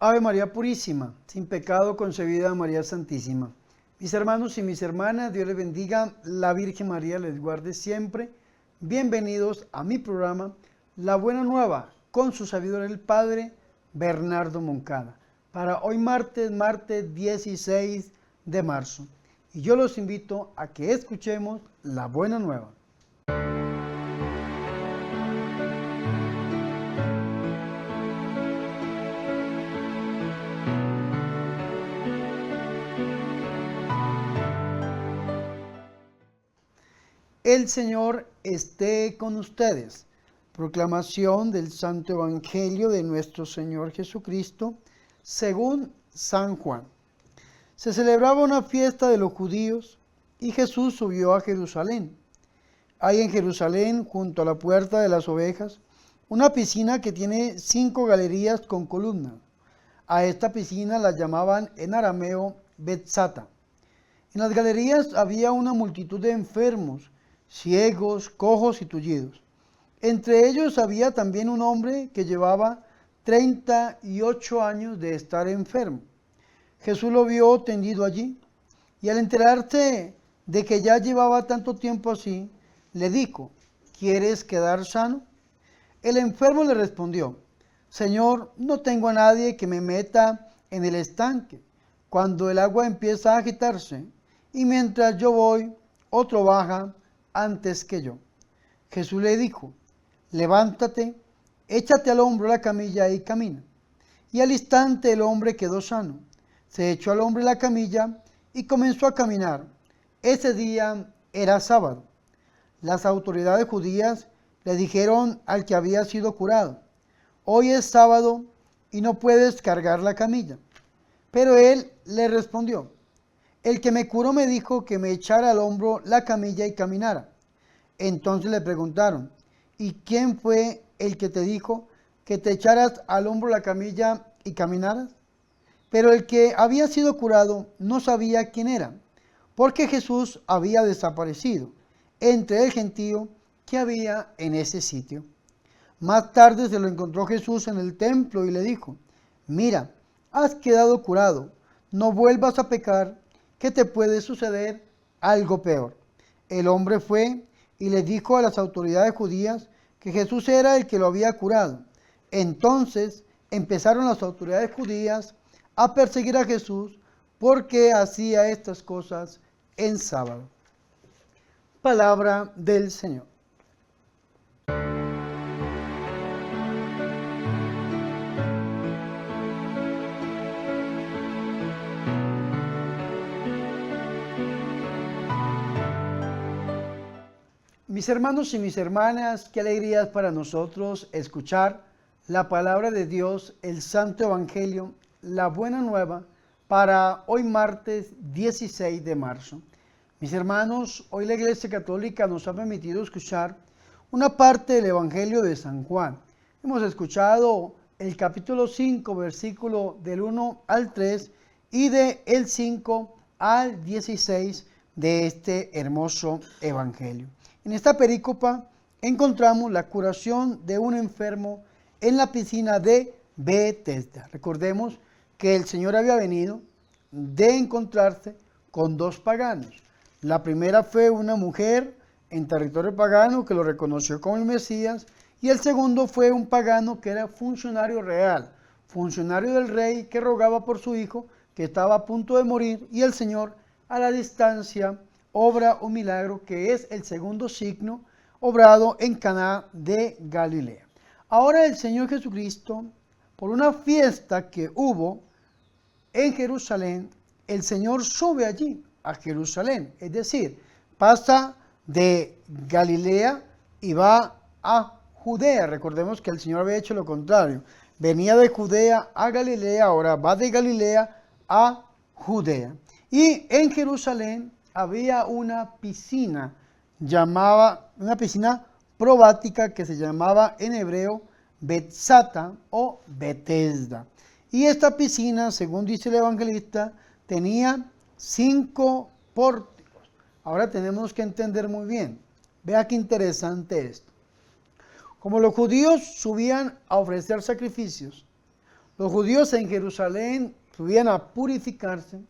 Ave María Purísima, sin pecado concebida María Santísima. Mis hermanos y mis hermanas, Dios les bendiga, la Virgen María les guarde siempre. Bienvenidos a mi programa, La Buena Nueva, con su servidor el Padre Bernardo Moncada, para hoy martes 16 de marzo. Y yo los invito a que escuchemos La Buena Nueva. El Señor esté con ustedes. Proclamación del Santo Evangelio de nuestro Señor Jesucristo, según San Juan. Se celebraba una fiesta de los judíos y Jesús subió a Jerusalén. Hay en Jerusalén, junto a la puerta de las ovejas, una piscina que tiene 5 galerías con columnas. A esta piscina la llamaban en arameo Betzata. En las galerías había una multitud de enfermos, ciegos, cojos y tullidos. Entre ellos había también un hombre que llevaba 38 años de estar enfermo. Jesús lo vio tendido allí y al enterarse de que ya llevaba tanto tiempo así, le dijo: ¿quieres quedar sano? El enfermo le respondió: Señor, no tengo a nadie que me meta en el estanque cuando el agua empieza a agitarse, y mientras yo voy, otro baja antes que yo. Jesús le dijo: levántate, échate al hombro la camilla y camina. Y al instante el hombre quedó sano. Se echó al hombre la camilla y comenzó a caminar. Ese día era sábado. Las autoridades judías le dijeron al que había sido curado: hoy es sábado y no puedes cargar la camilla. Pero él le respondió: el que me curó me dijo que me echara al hombro la camilla y caminara. Entonces le preguntaron: ¿y quién fue el que te dijo que te echaras al hombro la camilla y caminaras? Pero el que había sido curado no sabía quién era, porque Jesús había desaparecido entre el gentío que había en ese sitio. Más tarde se lo encontró Jesús en el templo y le dijo: mira, has quedado curado, no vuelvas a pecar, que te puede suceder algo peor. El hombre fue y le dijo a las autoridades judías que Jesús era el que lo había curado. Entonces empezaron las autoridades judías a perseguir a Jesús porque hacía estas cosas en sábado. Palabra del Señor. Mis hermanos y mis hermanas, qué alegría es para nosotros escuchar la palabra de Dios, el Santo Evangelio, la Buena Nueva, para hoy martes 16 de marzo. Mis hermanos, hoy la Iglesia Católica nos ha permitido escuchar una parte del Evangelio de San Juan. Hemos escuchado el capítulo 5, versículo del 1 al 3 y del 5 al 16 de este hermoso Evangelio. En esta perícopa encontramos la curación de un enfermo en la piscina de Betesda. Recordemos que el Señor había venido de encontrarse con 2 paganos. La primera fue una mujer en territorio pagano que lo reconoció como el Mesías, y el segundo fue un pagano que era funcionario real, funcionario del rey, que rogaba por su hijo que estaba a punto de morir, y el Señor a la distancia obra un milagro que es el segundo signo obrado en Caná de Galilea. Ahora el Señor Jesucristo, por una fiesta que hubo en Jerusalén, el Señor sube allí a Jerusalén, es decir, pasa de Galilea y va a Judea. Recordemos que el Señor había hecho lo contrario, venía de Judea a Galilea, ahora va de Galilea a Judea. Y en Jerusalén había una piscina probática que se llamaba en hebreo Betzata o Betesda. Y esta piscina, según dice el evangelista, tenía 5 pórticos. Ahora tenemos que entender muy bien. Vea qué interesante esto. Como los judíos subían a ofrecer sacrificios, los judíos en Jerusalén subían a purificarse.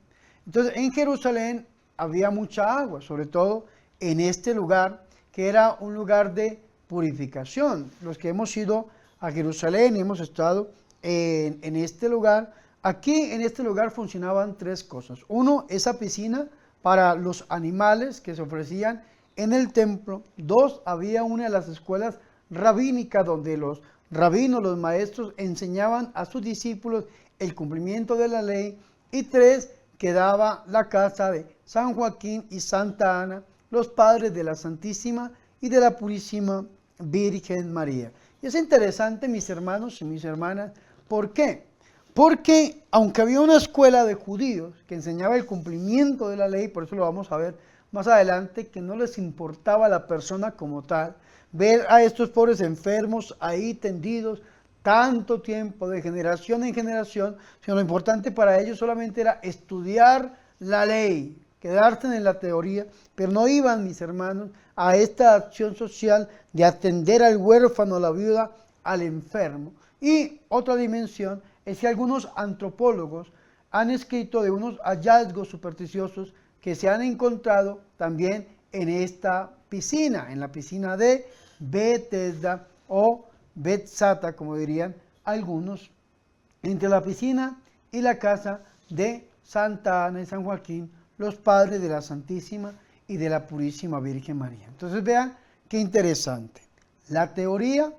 Entonces en Jerusalén había mucha agua, sobre todo en este lugar, que era un lugar de purificación. Los que hemos ido a Jerusalén y hemos estado en este lugar, aquí en este lugar funcionaban tres cosas. Uno, esa piscina para los animales que se ofrecían en el templo. Dos, había una de las escuelas rabínicas donde los rabinos, los maestros, enseñaban a sus discípulos el cumplimiento de la ley. Y tres, quedaba la casa de San Joaquín y Santa Ana, los padres de la Santísima y de la Purísima Virgen María. Y es interesante, mis hermanos y mis hermanas, ¿por qué? Porque aunque había una escuela de judíos que enseñaba el cumplimiento de la ley, por eso lo vamos a ver más adelante, que no les importaba la persona como tal, ver a estos pobres enfermos ahí tendidos tanto tiempo, de generación en generación, sino lo importante para ellos solamente era estudiar la ley, quedarse en la teoría, pero no iban, mis hermanos, a esta acción social de atender al huérfano, a la viuda, al enfermo. Y otra dimensión es que algunos antropólogos han escrito de unos hallazgos supersticiosos que se han encontrado también en esta piscina, en la piscina de Betesda o Betzata, como dirían algunos, entre la piscina y la casa de Santa Ana y San Joaquín, los padres de la Santísima y de la Purísima Virgen María. Entonces vean qué interesante. La teoría,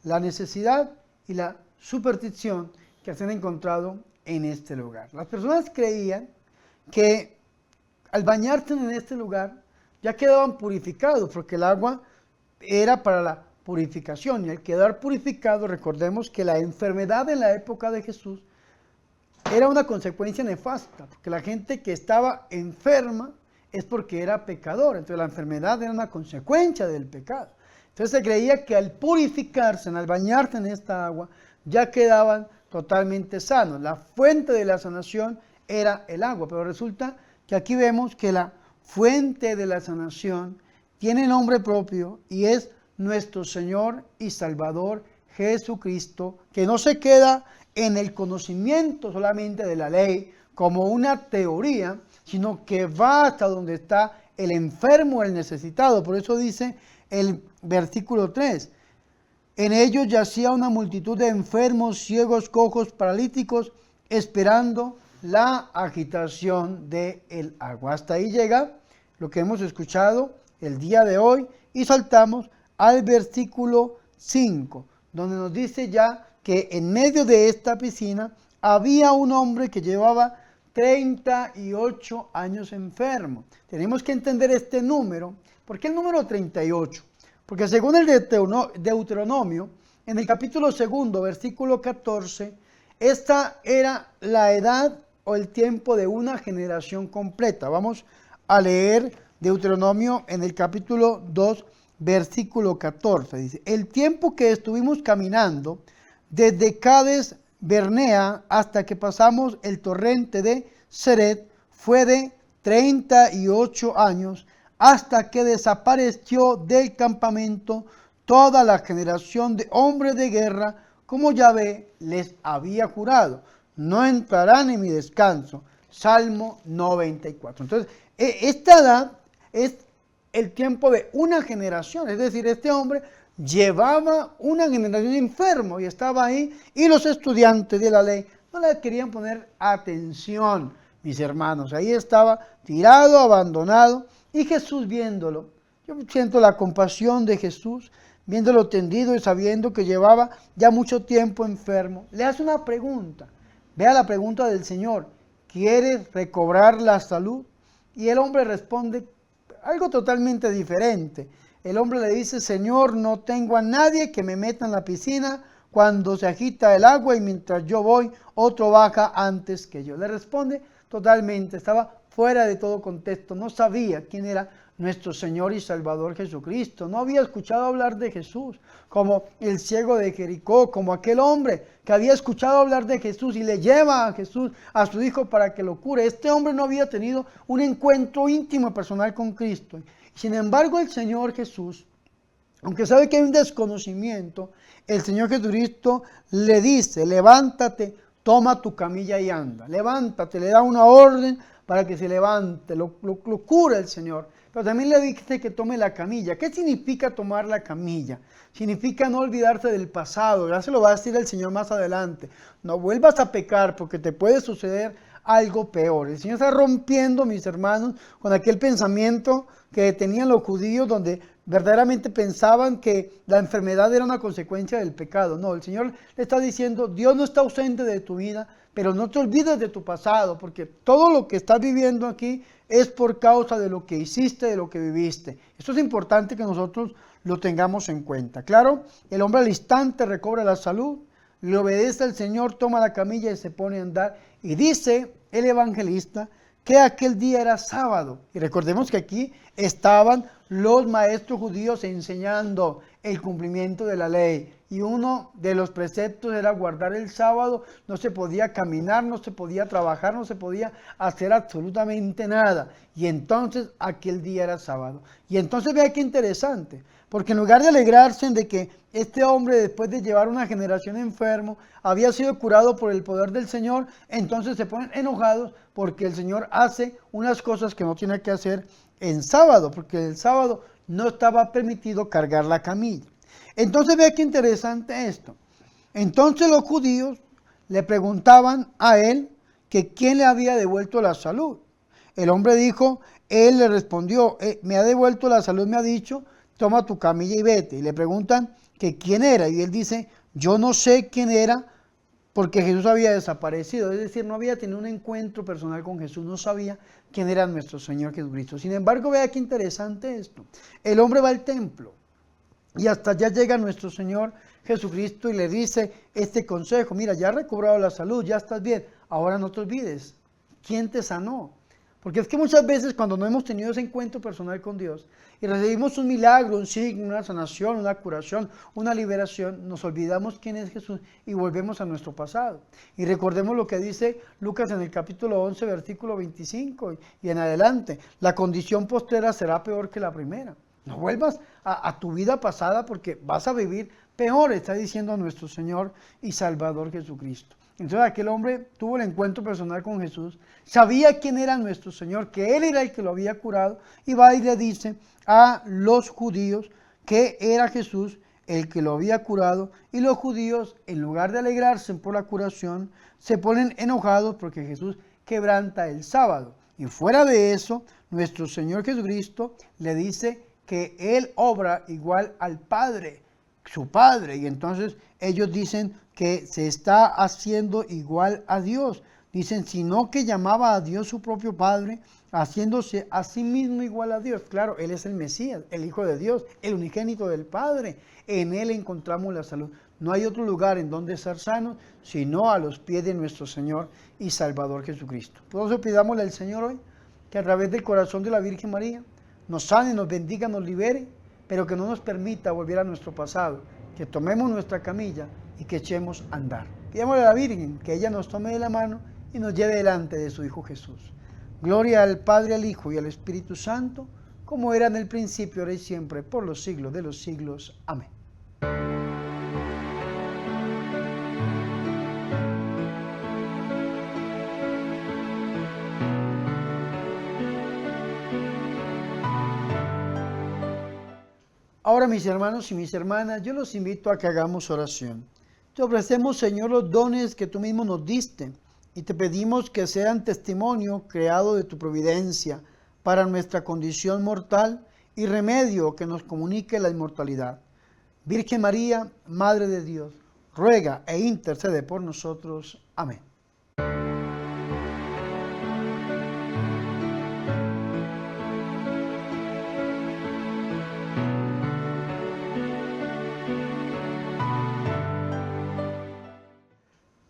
la necesidad y la superstición que se han encontrado en este lugar. Las personas creían que al bañarse en este lugar ya quedaban purificados, porque el agua era para la purificación, y al quedar purificado, recordemos que la enfermedad en la época de Jesús era una consecuencia nefasta, porque la gente que estaba enferma es porque era pecador, entonces la enfermedad era una consecuencia del pecado. Entonces se creía que al purificarse, al bañarse en esta agua, ya quedaban totalmente sanos. La fuente de la sanación era el agua, pero resulta que aquí vemos que la fuente de la sanación tiene nombre propio y es nuestro Señor y Salvador Jesucristo, que no se queda en el conocimiento solamente de la ley como una teoría, sino que va hasta donde está el enfermo, el necesitado. Por eso dice el versículo 3, en ellos yacía una multitud de enfermos, ciegos, cojos, paralíticos, esperando la agitación del agua. Hasta ahí llega lo que hemos escuchado el día de hoy y saltamos al versículo 5, donde nos dice ya que en medio de esta piscina había un hombre que llevaba 38 años enfermo. Tenemos que entender este número. ¿Por qué el número 38? Porque según el Deuteronomio, en el capítulo 2, versículo 14, esta era la edad o el tiempo de una generación completa. Vamos a leer Deuteronomio en el capítulo 2, versículo 14. Dice, el tiempo que estuvimos caminando desde Cades Bernea hasta que pasamos el torrente de Seret fue de 38 años, hasta que desapareció del campamento toda la generación de hombres de guerra, como Yahvé les había jurado. No entrarán en mi descanso. Salmo 94. Entonces, esta edad es el tiempo de una generación, es decir, este hombre llevaba una generación enfermo y estaba ahí, y los estudiantes de la ley no le querían poner atención, mis hermanos. Ahí estaba tirado, abandonado, y Jesús viéndolo, yo siento la compasión de Jesús, viéndolo tendido y sabiendo que llevaba ya mucho tiempo enfermo, le hace una pregunta. Vea la pregunta del Señor: ¿quieres recobrar la salud? Y el hombre responde algo totalmente diferente. El hombre le dice: Señor, no tengo a nadie que me meta en la piscina cuando se agita el agua, y mientras yo voy, otro baja antes que yo. Le responde totalmente, estaba fuera de todo contexto, no sabía quién era nuestro Señor y Salvador Jesucristo, no había escuchado hablar de Jesús, como el ciego de Jericó, como aquel hombre que había escuchado hablar de Jesús y le lleva a Jesús, a su hijo, para que lo cure. Este hombre no había tenido un encuentro íntimo personal con Cristo. Sin embargo, el Señor Jesús, aunque sabe que hay un desconocimiento, el Señor Jesucristo le dice: levántate, toma tu camilla y anda, levántate, le da una orden para que se levante, lo cura el Señor. Pero también le dice que tome la camilla. ¿Qué significa tomar la camilla? Significa no olvidarse del pasado, ya se lo va a decir el Señor más adelante. No vuelvas a pecar porque te puede suceder algo peor. El Señor está rompiendo, mis hermanos, con aquel pensamiento que tenían los judíos donde verdaderamente pensaban que la enfermedad era una consecuencia del pecado. No, el Señor le está diciendo, Dios no está ausente de tu vida, pero no te olvides de tu pasado, porque todo lo que estás viviendo aquí es por causa de lo que hiciste, de lo que viviste. Esto es importante que nosotros lo tengamos en cuenta. Claro, el hombre al instante recobra la salud, le obedece al Señor, toma la camilla y se pone a andar. Y dice el evangelista que aquel día era sábado. Y recordemos que aquí estaban los maestros judíos enseñando el cumplimiento de la ley. Y uno de los preceptos era guardar el sábado. No se podía caminar, no se podía trabajar, no se podía hacer absolutamente nada. Y entonces aquel día era sábado. Y entonces vea qué interesante. Porque en lugar de alegrarse de que este hombre, después de llevar una generación enfermo, había sido curado por el poder del Señor, entonces se ponen enojados porque el Señor hace unas cosas que no tiene que hacer en sábado, porque el sábado no estaba permitido cargar la camilla. Entonces vea qué interesante esto. Entonces los judíos le preguntaban a él que quién le había devuelto la salud. El hombre dijo, él le respondió, me ha devuelto la salud, me ha dicho, toma tu camilla y vete. Y le preguntan que quién era. Y él dice, yo no sé quién era porque Jesús había desaparecido. Es decir, no había tenido un encuentro personal con Jesús. No sabía quién era nuestro Señor Jesucristo. Sin embargo, vea qué interesante esto. El hombre va al templo y hasta allá llega nuestro Señor Jesucristo y le dice este consejo. Mira, ya has recobrado la salud, ya estás bien. Ahora no te olvides, ¿quién te sanó? Porque es que muchas veces cuando no hemos tenido ese encuentro personal con Dios y recibimos un milagro, un signo, una sanación, una curación, una liberación, nos olvidamos quién es Jesús y volvemos a nuestro pasado. Y recordemos lo que dice Lucas en el capítulo 11, versículo 25 y en adelante. La condición postrera será peor que la primera. No vuelvas a tu vida pasada porque vas a vivir peor, está diciendo nuestro Señor y Salvador Jesucristo. Entonces aquel hombre tuvo el encuentro personal con Jesús, sabía quién era nuestro Señor, que Él era el que lo había curado, y va y le dice a los judíos que era Jesús el que lo había curado, y los judíos, en lugar de alegrarse por la curación, se ponen enojados porque Jesús quebranta el sábado. Y fuera de eso, nuestro Señor Jesucristo le dice que Él obra igual al Padre, su Padre, y entonces ellos dicen que se está haciendo igual a Dios. Dicen, sino que llamaba a Dios su propio Padre, haciéndose a sí mismo igual a Dios. Claro, Él es el Mesías, el Hijo de Dios, el unigénito del Padre. En Él encontramos la salud. No hay otro lugar en donde ser sanos, sino a los pies de nuestro Señor y Salvador Jesucristo. Por eso pidámosle al Señor hoy, que a través del corazón de la Virgen María, nos sane, nos bendiga, nos libere, pero que no nos permita volver a nuestro pasado, que tomemos nuestra camilla y que echemos a andar. Pidámosle a la Virgen que ella nos tome de la mano y nos lleve delante de su Hijo Jesús. Gloria al Padre, al Hijo y al Espíritu Santo, como era en el principio, ahora y siempre, por los siglos de los siglos. Amén. Ahora, mis hermanos y mis hermanas, yo los invito a que hagamos oración. Te ofrecemos, Señor, los dones que tú mismo nos diste y te pedimos que sean testimonio creado de tu providencia para nuestra condición mortal y remedio que nos comunique la inmortalidad. Virgen María, Madre de Dios, ruega e intercede por nosotros. Amén.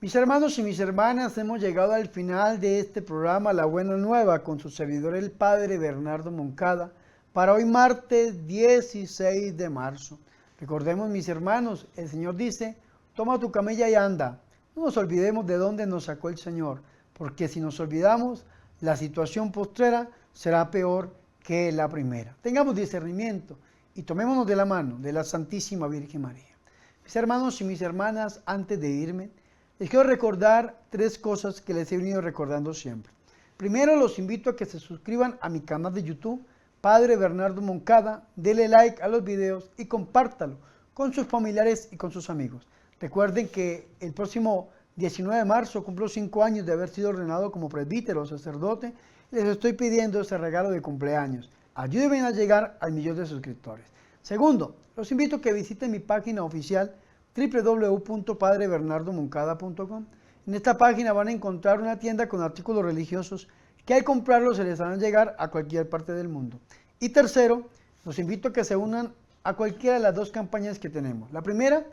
Mis hermanos y mis hermanas, hemos llegado al final de este programa La Buena Nueva con su servidor el Padre Bernardo Moncada para hoy martes 16 de marzo. Recordemos, mis hermanos, el Señor dice, toma tu camilla y anda. No nos olvidemos de dónde nos sacó el Señor, porque si nos olvidamos, la situación postrera será peor que la primera. Tengamos discernimiento y tomémonos de la mano de la Santísima Virgen María. Mis hermanos y mis hermanas, antes de irme, les quiero recordar 3 cosas que les he venido recordando siempre. Primero, los invito a que se suscriban a mi canal de YouTube, Padre Bernardo Moncada, denle like a los videos y compártalo con sus familiares y con sus amigos. Recuerden que el próximo 19 de marzo cumplo 5 años de haber sido ordenado como presbítero o sacerdote. Les estoy pidiendo ese regalo de cumpleaños. Ayúdenme a llegar al 1.000.000 de suscriptores. Segundo, los invito a que visiten mi página oficial www.padrebernardomoncada.com. En esta página van a encontrar una tienda con artículos religiosos que al comprarlos se les harán llegar a cualquier parte del mundo. Y tercero, los invito a que se unan a cualquiera de las 2 campañas que tenemos. La primera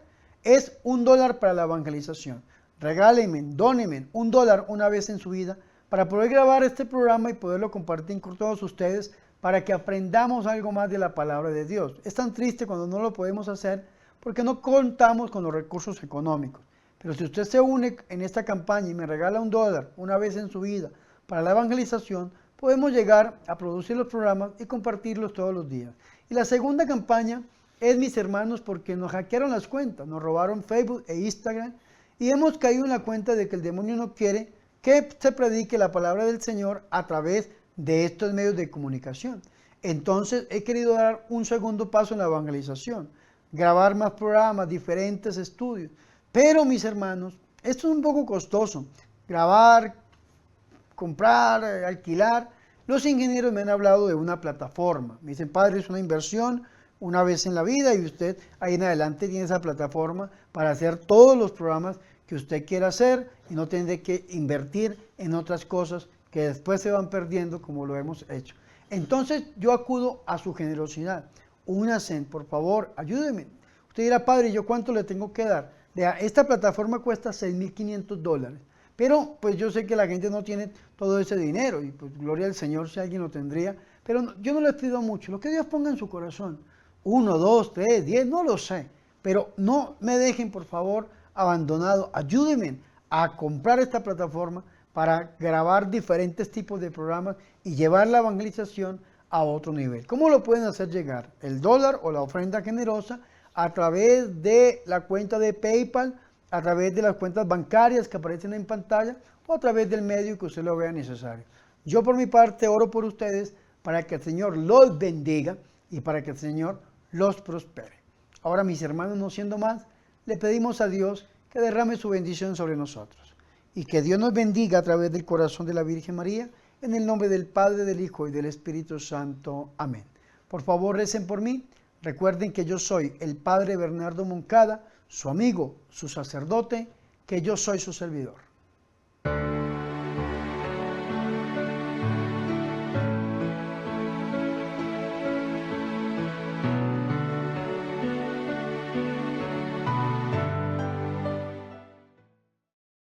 es $1 para la evangelización. Regálenme, dónenme $1 una vez en su vida para poder grabar este programa y poderlo compartir con todos ustedes para que aprendamos algo más de la palabra de Dios. Es tan triste cuando no lo podemos hacer porque no contamos con los recursos económicos. Pero si usted se une en esta campaña y me regala $1 una vez en su vida para la evangelización, podemos llegar a producir los programas y compartirlos todos los días. Y la segunda campaña es mis hermanos, porque nos hackearon las cuentas, nos robaron Facebook e Instagram y hemos caído en la cuenta de que el demonio no quiere que se predique la palabra del Señor a través de estos medios de comunicación. Entonces he querido dar un segundo paso en la evangelización, grabar más programas, diferentes estudios. Pero mis hermanos, esto es un poco costoso, grabar, comprar, alquilar. Los ingenieros me han hablado de una plataforma. Me dicen, padre, es una inversión una vez en la vida y usted ahí en adelante tiene esa plataforma para hacer todos los programas que usted quiera hacer y no tiene que invertir en otras cosas que después se van perdiendo como lo hemos hecho. Entonces yo acudo a su generosidad. Únanse, por favor, ayúdenme. Usted dirá, padre, ¿yo cuánto le tengo que dar? Esta plataforma cuesta $6.500. Pero pues yo sé que la gente no tiene todo ese dinero y pues gloria al Señor si alguien lo tendría. Pero no, yo no les pido mucho, lo que Dios ponga en su corazón. 1, 2, 3, 10, no lo sé. Pero no me dejen por favor abandonado. Ayúdenme a comprar esta plataforma para grabar diferentes tipos de programas y llevar la evangelización a otro nivel. ¿Cómo lo pueden hacer llegar? El dólar o la ofrenda generosa a través de la cuenta de PayPal, a través de las cuentas bancarias que aparecen en pantalla o a través del medio que usted lo vea necesario. Yo por mi parte oro por ustedes para que el Señor los bendiga y para que el Señor los prospere. Ahora, mis hermanos, no siendo más, le pedimos a Dios que derrame su bendición sobre nosotros y que Dios nos bendiga a través del corazón de la Virgen María, en el nombre del Padre, del Hijo y del Espíritu Santo. Amén. Por favor, recen por mí. Recuerden que yo soy el Padre Bernardo Moncada, su amigo, su sacerdote, que yo soy su servidor.